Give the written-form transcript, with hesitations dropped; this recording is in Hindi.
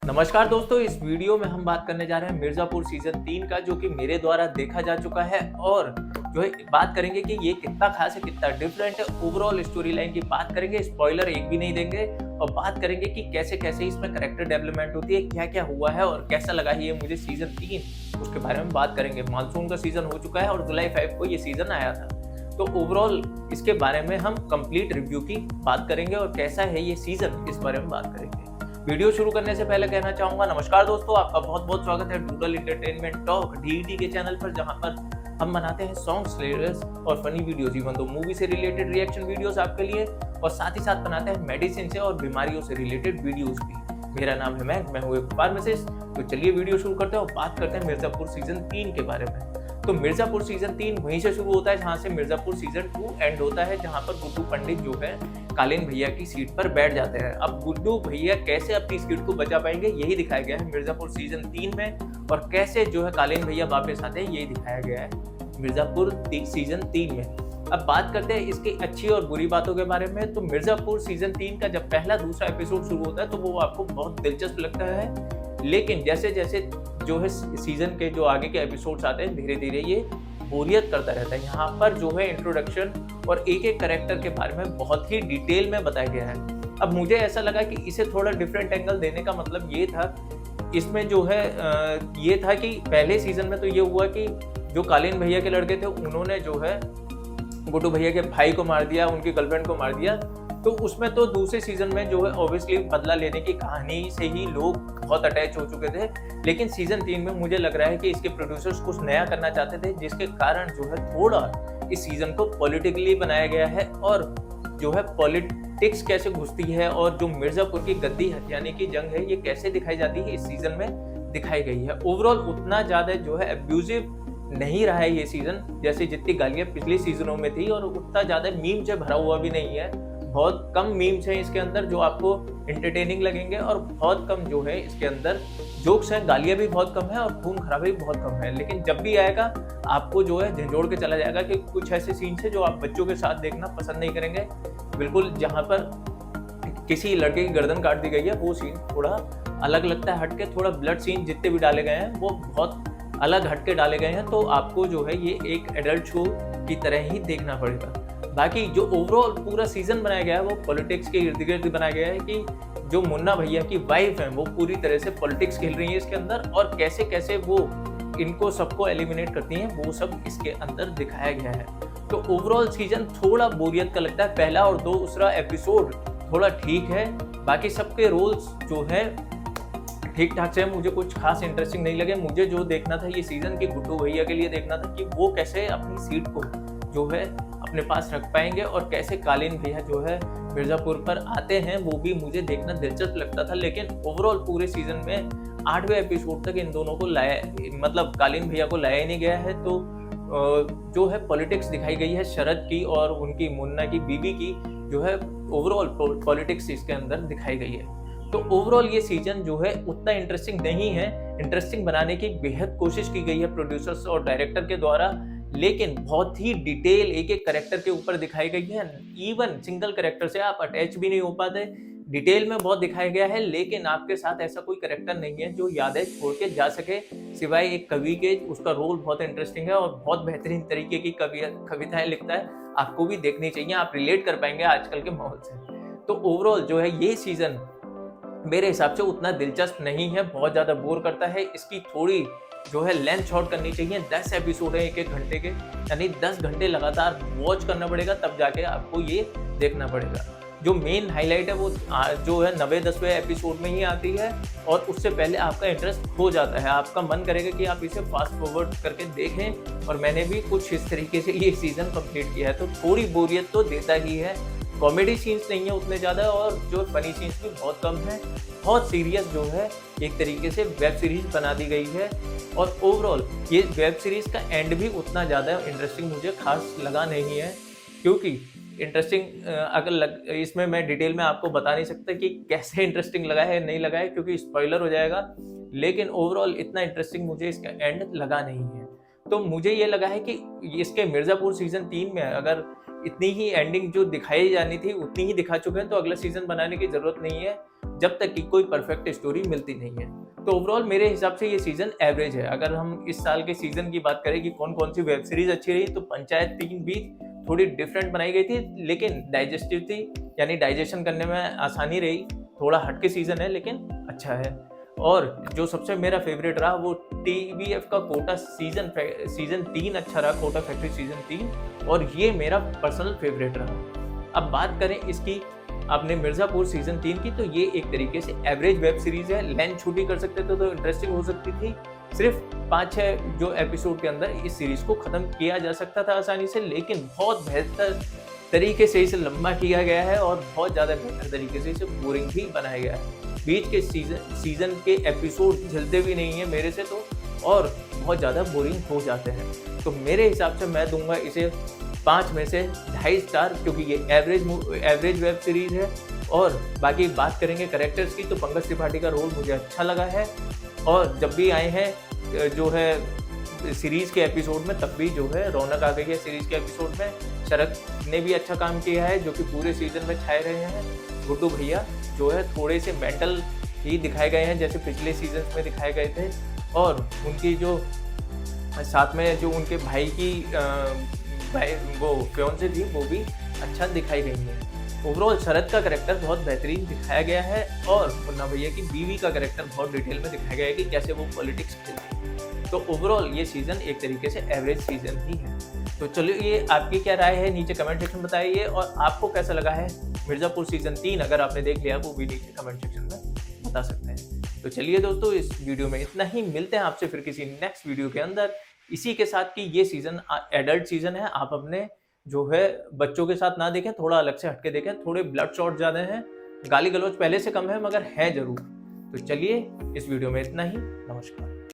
नमस्कार दोस्तों, इस वीडियो में हम बात करने जा रहे हैं मिर्जापुर सीजन 3 का, जो कि मेरे द्वारा देखा जा चुका है। और जो है बात करेंगे कि ये कितना खास है, कितना डिफरेंट है। ओवरऑल स्टोरी लाइन की बात करेंगे, स्पॉइलर एक भी नहीं देंगे। और बात करेंगे कि कैसे-कैसे इसमें कैरेक्टर डेवलपमेंट होती है, क्या-क्या हुआ है और कैसा लगा है ये मुझे सीजन 3, उसके बारे में बात करेंगे। मानसून का सीजन हो चुका है और जुलाई 5 को ये सीजन आया था। तो ओवरऑल इसके बारे में हम कंप्लीट रिव्यू की बात करेंगे और कैसा है ये सीजन, इस बारे में बात करेंगे। वीडियो शुरू करने से पहले कहना चाहूंगा, नमस्कार दोस्तों, आपका बहुत-बहुत स्वागत है डूडल एंटरटेनमेंट टॉक डीईटी के चैनल पर, जहां पर हम बनाते हैं सॉन्ग्स, ट्रेलर्स और फनी वीडियोस, इवन तो मूवी से रिलेटेड रिएक्शन वीडियोस आपके लिए, और साथ ही साथ बनाते हैं मेडिसिन से और बीमारियों से रिलेटेड वीडियोस भी। मेरा नाम है मैं हूँ एक फार्मासिस्ट। तो चलिए वीडियो शुरू करते हैं और बात करते हैं मिर्जापुर सीजन 3 के बारे में। तो मिर्जापुर सीजन 3 वहीं से शुरू होता है जहां से मिर्जापुर सीजन 2 एंड होता है, जहां पर गुड्डू पंडित जो है कालीन भैया की सीट पर बैठ जाते हैं। अब गुड्डू भैया कैसे अपनी सीट को बचा पाएंगे, यही दिखाया गया है मिर्जापुर सीजन 3 में। और कैसे जो है कालीन भैया वापस आते हैं, यही दिखाया गया है मिर्जापुर सीजन 3 में। अब बात करते हैं इसकी अच्छी और बुरी बातों के बारे में। तो मिर्जापुर सीजन 3 का जब पहला दूसरा एपिसोड शुरू होता है तो वो आपको बहुत दिलचस्प लगता है, लेकिन जैसे जैसे जो है सीजन के जो आगे के एपिसोड्स आते हैं, धीरे धीरे ये बोरियत करता रहता है। यहाँ पर जो है इंट्रोडक्शन और एक एक कैरेक्टर के बारे में बहुत ही डिटेल में बताया गया है। अब मुझे ऐसा लगा कि इसे थोड़ा डिफरेंट एंगल देने का मतलब ये था, इसमें जो है ये था कि पहले सीजन में तो ये हुआ कि जो कालीन भैया के लड़के थे उन्होंने जो है गुड्डू भैया के भाई को मार दिया, उनकी गर्लफ्रेंड को मार दिया। तो उसमें तो दूसरे सीजन में जो है ऑब्वियसली बदला लेने की कहानी से ही लोग बहुत अटैच हो चुके थे। लेकिन सीजन 3 में मुझे लग रहा है कि इसके प्रोड्यूसर्स कुछ नया करना चाहते थे, जिसके कारण जो है थोड़ा इस सीजन को पॉलिटिकली बनाया गया है। और जो है पॉलिटिक्स कैसे घुसती है और जो मिर्जापुर की गद्दी हथियाने की जंग है, ये कैसे दिखाई जाती है, इस सीजन में दिखाई गई है। ओवरऑल उतना ज्यादा जो है अब्यूजिव नहीं रहा है ये सीजन, जैसे जितनी गालियां पिछले सीजनों में थी, और उतना ज्यादा मीम से भरा हुआ भी नहीं है। बहुत कम मीम्स हैं इसके अंदर जो आपको एंटरटेनिंग लगेंगे, और बहुत कम जो है इसके अंदर जोक्स हैं। गालियां भी बहुत कम है और खून खराबी भी बहुत कम है। लेकिन जब भी आएगा आपको जो है झंझोड़ के चला जाएगा कि कुछ ऐसे सीन्स हैं जो आप बच्चों के साथ देखना पसंद नहीं करेंगे। बिल्कुल जहाँ पर किसी लड़के की गर्दन काट दी गई है, वो सीन थोड़ा अलग लगता है, हटके। थोड़ा ब्लड सीन जितने भी डाले गए हैं वो बहुत अलग हटके डाले गए हैं। तो आपको जो है ये एक एडल्ट शो की तरह ही देखना पड़ेगा। बाकी जो ओवरऑल पूरा सीजन बनाया गया है वो पॉलिटिक्स के इर्द गिर्द बनाया गया है, कि जो मुन्ना भैया की वाइफ है वो पूरी तरह से पॉलिटिक्स खेल रही है इसके अंदर, और कैसे कैसे वो इनको सबको एलिमिनेट करती हैं, वो सब इसके अंदर दिखाया गया है। तो ओवरऑल सीजन थोड़ा बोरियत का लगता है। पहला और दूसरा एपिसोड थोड़ा ठीक है, बाकी सबके रोल्स जो है ठीक ठाक से, मुझे कुछ खास इंटरेस्टिंग नहीं लगे। मुझे जो देखना था ये सीजन की गुड्डू भैया के लिए देखना था कि वो कैसे अपनी सीट को जो है अपने पास रख पाएंगे, और कैसे कालीन भैया जो है मिर्जापुर पर आते हैं, वो भी मुझे देखना दिलचस्प लगता था। लेकिन ओवरऑल पूरे सीजन में 8वें एपिसोड तक इन दोनों को लाया, मतलब कालीन भैया को लाया ही नहीं गया है। तो जो है पॉलिटिक्स दिखाई गई है शरद की और उनकी मुन्ना की बीवी की, जो है ओवरऑल पॉलिटिक्स इसके अंदर दिखाई गई है। तो ओवरऑल ये सीजन जो है उतना इंटरेस्टिंग नहीं है। इंटरेस्टिंग बनाने की बेहद कोशिश की गई है प्रोड्यूसर्स और डायरेक्टर के द्वारा, लेकिन बहुत ही डिटेल एक एक कैरेक्टर के ऊपर दिखाई गई है। इवन सिंगल कैरेक्टर से आप अटैच भी नहीं हो पाते। डिटेल में बहुत दिखाया गया है, लेकिन आपके साथ ऐसा कोई कैरेक्टर नहीं है जो यादें छोड़ के जा सके, सिवाय एक कवि के। उसका रोल बहुत इंटरेस्टिंग है और बहुत बेहतरीन तरीके की कविताएं लिखता है। आपको भी देखनी चाहिए, आप रिलेट कर पाएंगे आजकल के माहौल से। तो ओवरऑल जो है ये सीजन मेरे हिसाब से उतना दिलचस्प नहीं है, बहुत ज्यादा बोर करता है। इसकी थोड़ी जो है लेंथ शॉर्ट करनी चाहिए। 10 एपिसोड है 1-1 घंटे के, यानी 10 घंटे लगातार वॉच करना पड़ेगा, तब जाके आपको ये देखना पड़ेगा। जो मेन हाईलाइट है वो जो है 90-10वें एपिसोड में ही आती है, और उससे पहले आपका इंटरेस्ट हो जाता है। आपका मन करेगा कि आप इसे फास्ट फॉरवर्ड करके देखें, और मैंने भी कुछ इस तरीके से ये सीजन कंप्लीट किया है। तो थोड़ी बोरियत तो देता ही है। कॉमेडी सीन्स नहीं है उतने ज़्यादा, और जो फनी सीन्स भी बहुत कम है। बहुत सीरियस जो है एक तरीके से वेब सीरीज बना दी गई है, और ओवरऑल ये वेब सीरीज का एंड भी उतना ज़्यादा इंटरेस्टिंग मुझे खास लगा नहीं है। क्योंकि इंटरेस्टिंग इसमें मैं डिटेल में आपको बता नहीं सकता कि कैसे इंटरेस्टिंग लगा है नहीं लगा है, क्योंकि स्पॉइलर हो जाएगा। लेकिन ओवरऑल इतना इंटरेस्टिंग मुझे इसका एंड लगा नहीं है। तो मुझे ये लगा है कि इसके मिर्ज़ापुर सीजन 3 में अगर इतनी ही एंडिंग जो दिखाई जानी थी उतनी ही दिखा चुके हैं, तो अगला सीजन बनाने की जरूरत नहीं है जब तक कि कोई परफेक्ट स्टोरी मिलती नहीं है। तो ओवरऑल मेरे हिसाब से ये सीजन एवरेज है। अगर हम इस साल के सीजन की बात करें कि कौन कौन सी वेब सीरीज अच्छी रही, तो पंचायत 3 भी थोड़ी डिफरेंट बनाई गई थी, लेकिन डाइजेस्टिव थी, यानी डाइजेशन करने में आसानी रही। थोड़ा हटके सीजन है लेकिन अच्छा है। और जो सबसे मेरा फेवरेट रहा वो टीवीएफ का कोटा सीजन 3 अच्छा रहा, कोटा फैक्ट्री सीजन 3, और ये मेरा पर्सनल फेवरेट रहा। अब बात करें इसकी आपने मिर्जापुर सीजन 3 की, तो ये एक तरीके से एवरेज वेब सीरीज है। लेंथ छोटी कर सकते थे तो इंटरेस्टिंग हो सकती थी। सिर्फ 5-6 जो एपिसोड के अंदर इस सीरीज को खत्म किया जा सकता था आसानी से, लेकिन बहुत बेहतर तरीके से इसे लंबा किया गया है और बहुत ज़्यादा बेहतर तरीके से इसे बोरिंग भी बनाया गया है। बीच के सीजन के एपिसोड झलते भी नहीं है मेरे से तो, और बहुत ज़्यादा बोरिंग हो जाते हैं। तो मेरे हिसाब से मैं दूंगा इसे 5 में से 2.5 स्टार, क्योंकि ये एवरेज वेब सीरीज है। और बाकी बात करेंगे कैरेक्टर्स की, तो पंकज त्रिपाठी का रोल मुझे अच्छा लगा है, और जब भी आए हैं जो है सीरीज के एपिसोड में तब भी जो है रौनक आ गई है सीरीज के एपिसोड में। शरद ने भी अच्छा काम किया है जो कि पूरे सीजन में छाए रहे हैं। गुड्डू भैया जो है थोड़े से मेंटल ही दिखाए गए हैं जैसे पिछले सीजन में दिखाए गए थे, और उनकी जो साथ में जो उनके भाई की वो फियोंसे थी वो भी अच्छा दिखाई गई है। ओवरऑल शरद का कैरेक्टर बहुत बेहतरीन दिखाया गया है, और मुन्ना भैया की बीवी का कैरेक्टर बहुत डिटेल में दिखाया गया है कि कैसे वो पॉलिटिक्स खेलती है। तो ओवरऑल ये सीजन एक तरीके से एवरेज सीजन ही है। तो चलिए, ये आपकी क्या राय है नीचे कमेंट सेक्शन में बताइए, और आपको कैसा लगा है मिर्जापुर सीजन 3। अगर आपने देख लिया वो भी नीचे कमेंट सेक्शन में बता सकते हैं। तो चलिए दोस्तों, इस वीडियो में इतना ही। मिलते हैं आपसे फिर किसी नेक्स्ट वीडियो के अंदर, इसी के साथ कि ये सीजन एडल्ट सीजन है। आप अपने जो है बच्चों के साथ ना देखें, थोड़ा अलग से हटके देखें। थोड़े ब्लड शॉट ज़्यादा हैं, गाली गलौज पहले से कम है मगर है जरूर। तो चलिए, इस वीडियो में इतना ही। नमस्कार।